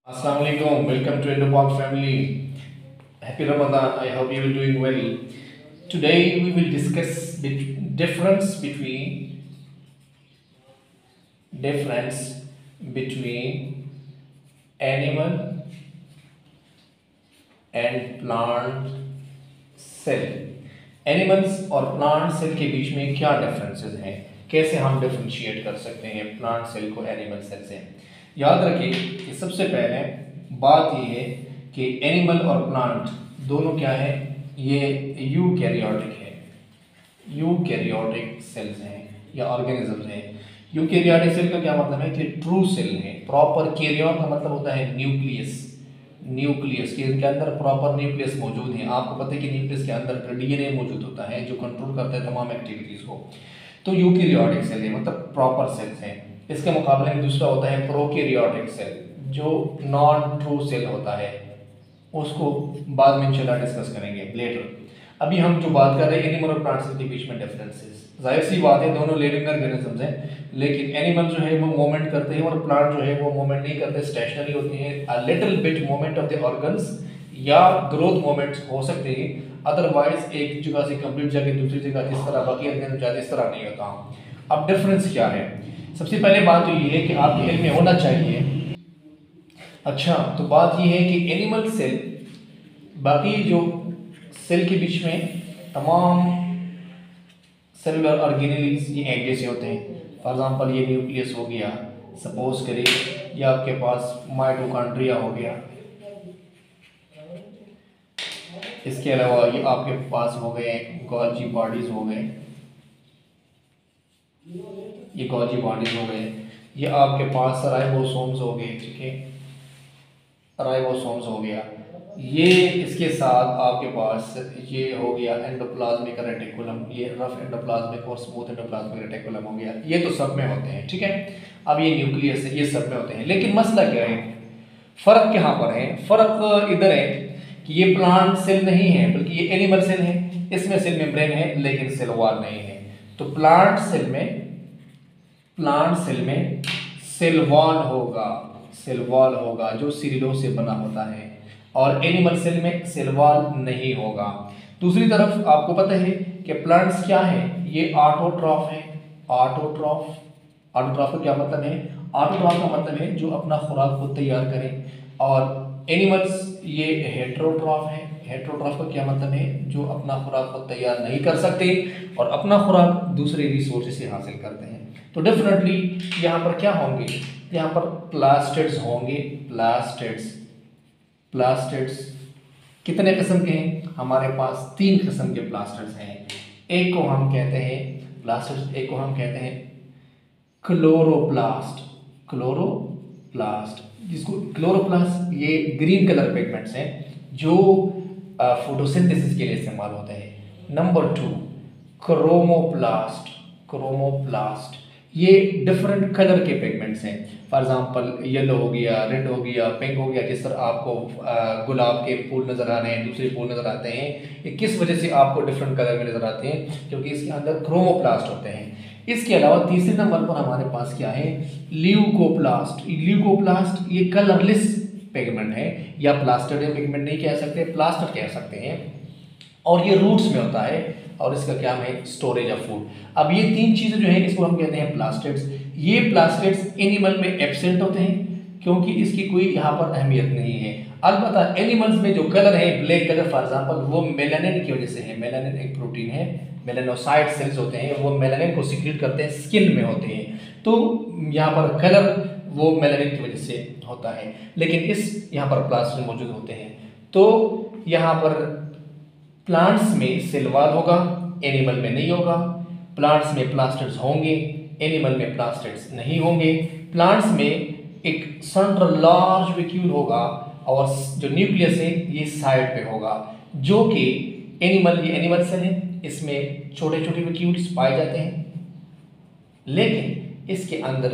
Assalamu alaikum. Welcome to Indo-Pak family. Happy Ramadan. I hope you are doing well. Today we will discuss the difference between animal and plant cell. Animals और plant cell के बीच में क्या differences हैं, कैसे हम differentiate कर सकते हैं प्लांट सेल को एनिमल सेल से। याद रखें कि सबसे पहले बात यह है कि एनिमल और प्लांट दोनों क्या है, ये यूकैरियोटिक है, यूकैरियोटिक सेल्स हैं या ऑर्गेनिजम्स हैं। यूकैरियोटिक सेल का क्या मतलब है कि ट्रू सेल है। प्रॉपर कैरियोन का मतलब होता है न्यूक्लियस, न्यूक्लियस के इनके अंदर प्रॉपर न्यूक्लियस मौजूद है। आपको पता है कि न्यूक्लियस के अंदर डीएनए मौजूद होता है जो कंट्रोल करता है तमाम एक्टिविटीज को। तो यूकैरियोटिक सेल है मतलब प्रॉपर सेल्स हैं। इसके मुकाबले में दूसरा होता है प्रोकैरियोटिक सेल जो नॉन ट्रू सेल होता है, उसको बाद में इंशाल्लाह डिस्कस करेंगे लेटर। अभी हम जो बात कर रहे हैं एनिमल और प्लांट सेल के बीच में डिफरेंसेस, जाहिर सी बात है दोनों लिविंग ऑर्गेनिजम्स हैं, लेकिन एनिमल जो है वो मूवमेंट करते हैं और प्लांट जो है वो मूवमेंट नहीं करते, स्टेशनरी होती हैं। A little bit movement of the organs या ग्रोथ मूवमेंट्स हो सकते हैं, अदरवाइज एक जगह से कंप्लीट जाके दूसरी जगह जिस तरह बाकी ऑर्गेनिज्म जाते इस तरह नहीं होता। अब डिफरेंस क्या है, सबसे पहले बात तो ये है कि आपके इल्म में होना चाहिए। अच्छा, तो बात ये है कि एनिमल सेल बाकी जो सेल के बीच में तमाम सेलुलर ऑर्गेनेल्स ये एक जैसे होते हैं। फॉर एग्जांपल ये न्यूक्लियस हो गया, सपोज करें या आपके पास माइटोकॉन्ड्रिया हो गया, इसके अलावा ये आपके पास हो गए गोल्जी बॉडीज हो गए, ये गोल्जी बॉडीज हो गए, ये आपके पास राइबोसोम्स हो गए, ठीक है, राइबोसोम्स हो गया। ये इसके साथ आपके पास ये हो गया एंडोप्लाज्मिक रेटिकुलम, ये रफ एंडोप्लाज्मिक और स्मूथ एंडोप्लाज्मिक रेटिकुलम हो गया, ये तो सब में होते हैं, ठीक है। अब ये न्यूक्लियस है, ये सब में होते हैं, लेकिन मसला क्या है, फर्क कहाँ पर है? फर्क इधर है कि ये प्लांट सेल नहीं है बल्कि ये एनिमल सेल है। इसमें सेल मेम्ब्रेन है लेकिन सेल वॉल नहीं है। तो प्लांट सेल में सेल वॉल होगा, सेल वॉल होगा जो सिरिलों से बना होता है, और एनिमल सेल में सेल वॉल नहीं होगा। दूसरी तरफ आपको पता है कि प्लांट्स क्या है, ये ऑटोट्रॉफ है। ऑटोट्रॉफ का क्या मतलब है? ऑटोट्रॉफ का मतलब है जो अपना खुराक खुद तैयार करें, और एनिमल्स ये हेट्रोट्रॉफ है। हेट्रोट्रॉफ का क्या मतलब है? जो अपना खुराक खुद तैयार नहीं कर सकते और अपना खुराक दूसरे रिसोर्सेज से हासिल करते हैं। तो डेफिनेटली यहाँ पर क्या होंगे, यहाँ पर प्लास्टिड्स होंगे। प्लास्टिड्स कितने किस्म के हैं? हमारे पास 3 किस्म के प्लास्टिड्स हैं। एक को हम कहते हैं प्लास्टिड्स, एक को हम कहते हैं क्लोरोप्लास्ट, जिसको क्लोरोप्लास्ट ये ग्रीन कलर पिगमेंट्स हैं जो फोटोसिंथेसिस के लिए इस्तेमाल होते हैं। नंबर 2 क्रोमोप्लास्ट, ये डिफरेंट कलर के पिगमेंट्स हैं। फॉर एग्जांपल येलो हो गया, रेड हो गया, पिंक हो गया। जिस तरह आपको गुलाब के फूल नज़र आ रहे हैं, दूसरे फूल नज़र आते हैं, ये किस वजह से आपको डिफरेंट कलर में नज़र आते हैं? क्योंकि इसके अंदर क्रोमोप्लास्ट होते हैं। इसके अलावा तीसरे नंबर पर हमारे पास क्या है? ल्यूकोप्लास्ट ये कलरलेस पिगमेंट है, या प्लास्टिड पिगमेंट नहीं कह सकते, प्लास्टिड कह सकते हैं, और ये रूट्स में होता है, और इसका क्या है? Storage of food. अब ये 3 चीज़ें जो है इसको हम कहते हैं प्लास्टिड्स। ये प्लास्टिड्स एनिमल में एब्सेंट होते हैं क्योंकि इसकी कोई यहाँ पर अहमियत नहीं है। अलबत्ता एनिमल्स में जो कलर है ब्लैक कलर फॉर एग्जांपल, वो मेलानिन की वजह से है। मेलानिन एक प्रोटीन है, मेलानोसाइट सेल्स होते हैं, वो मेलानिन को सीक्रेट करते हैं, स्किन में होते हैं। तो यहाँ पर कलर वो मेलानिन की वजह से होता है, लेकिन इस यहाँ पर प्लास्टिड मौजूद होते हैं। तो यहाँ पर प्लांट्स में सेल वॉल होगा, एनिमल में नहीं होगा। प्लांट्स में प्लास्टिड्स होंगे, एनिमल में प्लास्टिड्स नहीं होंगे। प्लांट्स में एक सेंट्रल लार्ज वैक्यूल होगा, और जो न्यूक्लियस है ये साइड पे होगा, जो कि एनिमल सेल है, इसमें छोटे छोटे वैक्यूल्स पाए जाते हैं, लेकिन इसके अंदर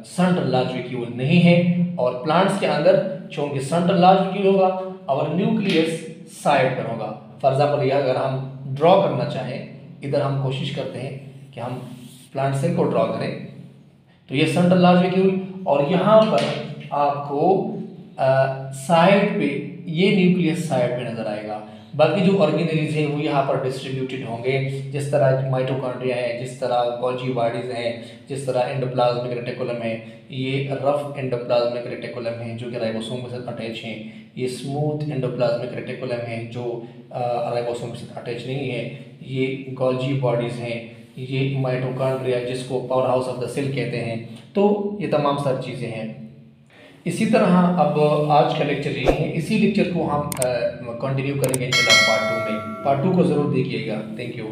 सेंट्रल लार्ज वैक्यूल नहीं है। और प्लांट्स के अंदर चूंकि सेंट्रल लार्ज वैक्यूल होगा और न्यूक्लियस साइड पर होगा। फॉर एग्जाम्पल यह अगर हम ड्रॉ करना चाहें, इधर हम कोशिश करते हैं कि हम प्लांट सेल को ड्रॉ करें, तो ये सेंट्रल लार्ज वैक्यूल, और यहाँ पर आपको साइड पे, ये न्यूक्लियस साइड पे नजर आएगा। बाकी जो ऑर्गेनेलीज हैं वो यहाँ पर डिस्ट्रीब्यूटेड होंगे, जिस तरह माइटोकॉन्ड्रिया है, जिस तरह गोल्जी बॉडीज हैं, जिस तरह एंडोप्लाज्मिक रेटिकुलम है। ये रफ एंडोप्लाज्मिक रेटिकुलम है जो कि राइबोसोम के साथ अटैच हैं। ये स्मूथ एंडोप्लाज्मिक रेटिकुलम है जो राइबोसोम के साथ अटैच नहीं है। ये गोल्जी बॉडीज हैं, ये माइटोकॉन्ड्रिया जिसको power house of the cell कहते हैं। तो ये तमाम सारी चीज़ें हैं। इसी तरह अब आज का लेक्चर यही है। इसी लेक्चर को हम कंटिन्यू करेंगे इंशाल्लाह पार्ट 2 में। पार्ट 2 को ज़रूर देखिएगा। Thank you.